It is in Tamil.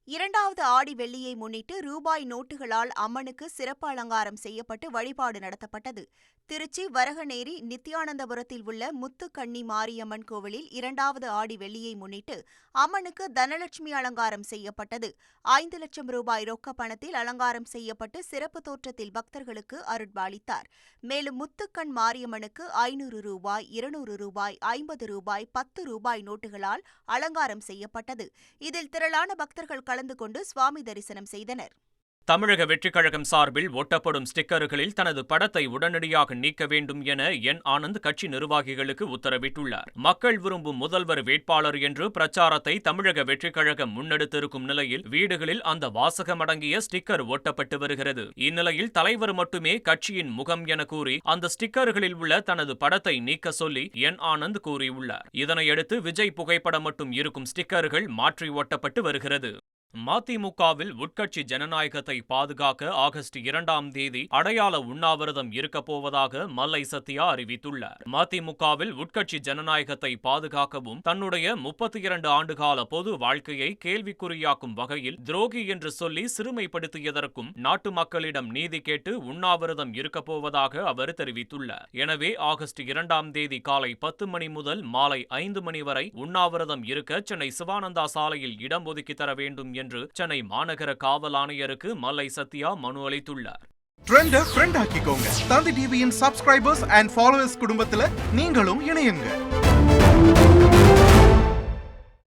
இரண்டாவது ஆடி வெள்ளியை முன்னிட்டு ரூபாய் நோட்டுகளால் அம்மனுக்கு சிறப்பு அலங்காரம் செய்யப்பட்டு வழிபாடு நடத்தப்பட்டது. திருச்சி வரகநேரி நித்யானந்தபுரத்தில் உள்ள முத்துக்கண்ணி மாரியம்மன் கோவிலில் இரண்டாவது ஆடி வெள்ளியை முன்னிட்டு அம்மனுக்கு தனலட்சுமி அலங்காரம் செய்யப்பட்டது. 5 லட்சம் ரூபாய் ரொக்க பணத்தில் அலங்காரம் செய்யப்பட்டு சிறப்பு தோற்றத்தில் பக்தர்களுக்கு அருள்பாலித்தார். மேலும் முத்துக்கண் மாரியம்மனுக்கு 500 ரூபாய், 200 ரூபாய், 50 ரூபாய், 10 ரூபாய் நோட்டுகளால் அலங்காரம் செய்யப்பட்டது. இதில் திரளான பக்தர்கள் கலந்து கொண்டு சுவாமி தரிசனம் செய்தனர். தமிழக வெற்றிக் கழகம் சார்பில் ஒட்டப்படும் ஸ்டிக்கர்களில் தனது படத்தை உடனடியாக நீக்க வேண்டும் என என். ஆனந்த் கட்சி நிர்வாகிகளுக்கு உத்தரவிட்டுள்ளார். மக்கள் விரும்பும் முதல்வர் வேட்பாளர் என்று பிரச்சாரத்தை தமிழக வெற்றிக் கழகம் முன்னெடுத்திருக்கும் நிலையில் வீடுகளில் அந்த வாசகம் அடங்கிய ஸ்டிக்கர் ஒட்டப்பட்டு வருகிறது. இந்நிலையில் தலைவர் மட்டுமே கட்சியின் முகம் என கூறி அந்த ஸ்டிக்கர்களில் உள்ள தனது படத்தை நீக்க சொல்லி என். ஆனந்த் கூறியுள்ளார். இதனையடுத்து விஜய் புகைப்படம் மட்டும் இருக்கும் ஸ்டிக்கர்கள் மாற்றி ஒட்டப்பட்டு வருகிறது. மதிமுகவில் உட்கட்சி ஜனநாயகத்தை பாதுகாக்க ஆகஸ்ட் 2ஆம் தேதி அடையாள உண்ணாவிரதம் இருக்கப் போவதாக மல்லை சத்யா அறிவித்துள்ளார். மதிமுகவில் உட்கட்சி ஜனநாயகத்தை பாதுகாக்கவும் தன்னுடைய 32 ஆண்டுகால பொது வாழ்க்கையை கேள்விக்குறியாக்கும் வகையில் துரோகி என்று சொல்லி சிறுமைப்படுத்தியதற்கும் நாட்டு மக்களிடம் நீதி கேட்டு உண்ணாவிரதம் இருக்கப் போவதாக அவர் தெரிவித்துள்ளார். எனவே ஆகஸ்ட் 2ஆம் தேதி காலை 10 மணி முதல் மாலை 5 மணி வரை உண்ணாவிரதம் இருக்க சென்னை சிவானந்தா சாலையில் இடம் ஒதுக்கி தர வேண்டும் என்று சென்னை மாநகர காவல் ஆணையருக்கு மல்லை சத்யா மனு அளித்துள்ளார். ட்ரெண்ட ஃப்ரெண்ட் ஆக்கிக்கோங்க. தந்தி டிவியின் சப்ஸ்கிரைபர்ஸ் அண்ட் ஃபாலோவர்ஸ் குடும்பத்துல நீங்களும் இணையுங்க.